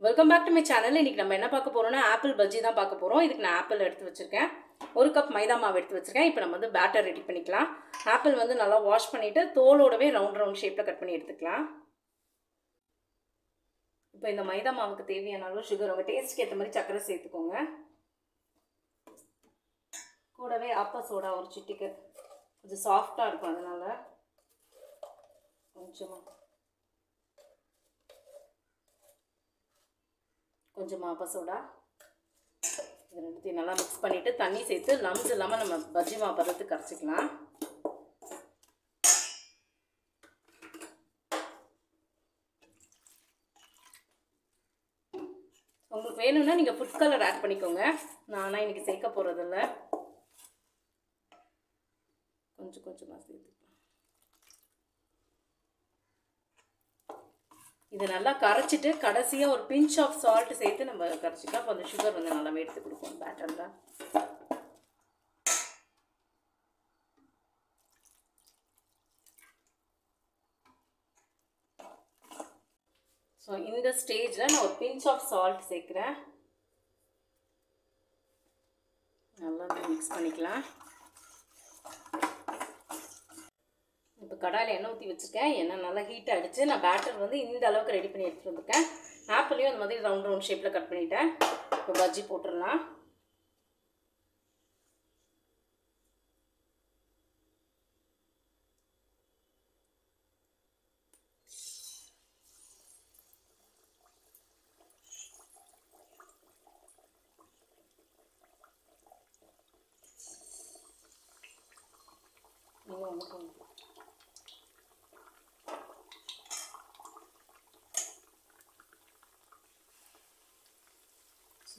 Welcome back to my channel. இன்னைக்கு நம்ம என்ன பார்க்க போறோம்னா ஆப்பிள் பஜ்ஜி தான் பார்க்க போறோம். இதுக்கு நான் ஆப்பிள் எடுத்து வச்சிருக்கேன். 1 கப் மைதா மாவு எடுத்து வச்சிருக்கேன். இப்போ நம்ம வந்து பேட்டர் ரெடி பண்ணிக்கலாம். ஆப்பிள் வந்து நல்லா வாஷ் பண்ணிட்டு தோலோடவே ரவுண்ட் ஷேப்ல கட் பண்ணி எடுத்துக்கலாம். இப்போ இந்த மைதா மாவுக்கு தேவையான அளவு சுகர், உங்க டேஸ்ட்க்கு ஏற்ற மாதிரி சக்கரை சேர்த்துக்கோங்க. கூடவே ஆப்ப சோடா ஒரு சிட்டிக்கு, கொஞ்சம் சாஃப்டா இருக்கும் அதனால கொஞ்சமா ஆப்ப சோடா இது ரெண்டுத்தையும் நல்லா மிக்ஸ் பண்ணிட்டு தண்ணி சேர்த்து லம்ஸ் இல்லாமல் நம்ம பஜ்ஜி மாவு பதத்துக்கு கரைச்சிக்கலாம். உங்களுக்கு வேணும்னா நீங்கள் ஃபுட் கலர் ஆட் பண்ணிக்கோங்க. நானா இன்னைக்கு சேர்க்க போகிறதில்ல, கொஞ்சமாக சேர்த்துக்கலாம். இது நல்லா கரைச்சிட்டு கடைசியாக ஒரு பிஞ்ச் ஆஃப் சால்ட் சேர்த்து நம்ம கரைச்சிக்கலாம். அப்போ அந்த சுகர் வந்து நல்லா எடுத்து கொடுக்கும் பேட்டரில். ஸோ இந்த ஸ்டேஜில் நான் ஒரு பிஞ்ச் ஆஃப் சால்ட் சேர்க்குறேன். நல்லா மிக்ஸ் பண்ணிக்கலாம். இப்போ கடாயில் எண்ணெய் ஊற்றி வச்சுருக்கேன். எண்ணெய் நல்லா ஹீட் ஆகிடுச்சு. நான் பேட்டர் வந்து இந்த அளவுக்கு ரெடி பண்ணி எடுத்துகிட்டு வந்திருக்கேன். ஆப்பிளையும் அந்த மாதிரி ரவுண்ட் ஷேப்பில் கட் பண்ணிட்டேன். இப்போ பஜ்ஜி போட்டுடலாம்.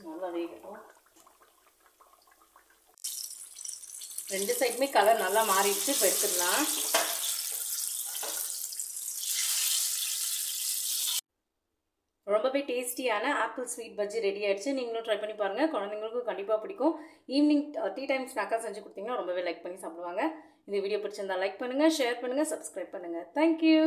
நல்லா வேகட்டும். ரெண்டு சைடுமே கலர் நல்லா மாறிடுச்சு. இப்போ எடுத்துடலாம். ரொம்பவே டேஸ்டியான ஆப்பிள் ஸ்வீட் பஜ்ஜி ரெடி ஆயிடுச்சு. நீங்களும் ட்ரை பண்ணி பாருங்கள். குழந்தைங்களுக்கும் கண்டிப்பாக பிடிக்கும். ஈவினிங் டீ டைம் ஸ்நாக்காக செஞ்சு கொடுத்தீங்கன்னா ரொம்பவே லைக் பண்ணி சாப்பிடுவாங்க. இந்த வீடியோ பிடிச்சிருந்தா லைக் பண்ணுங்கள், ஷேர் பண்ணுங்கள், சப்ஸ்கிரைப் பண்ணுங்கள். தேங்க்யூ.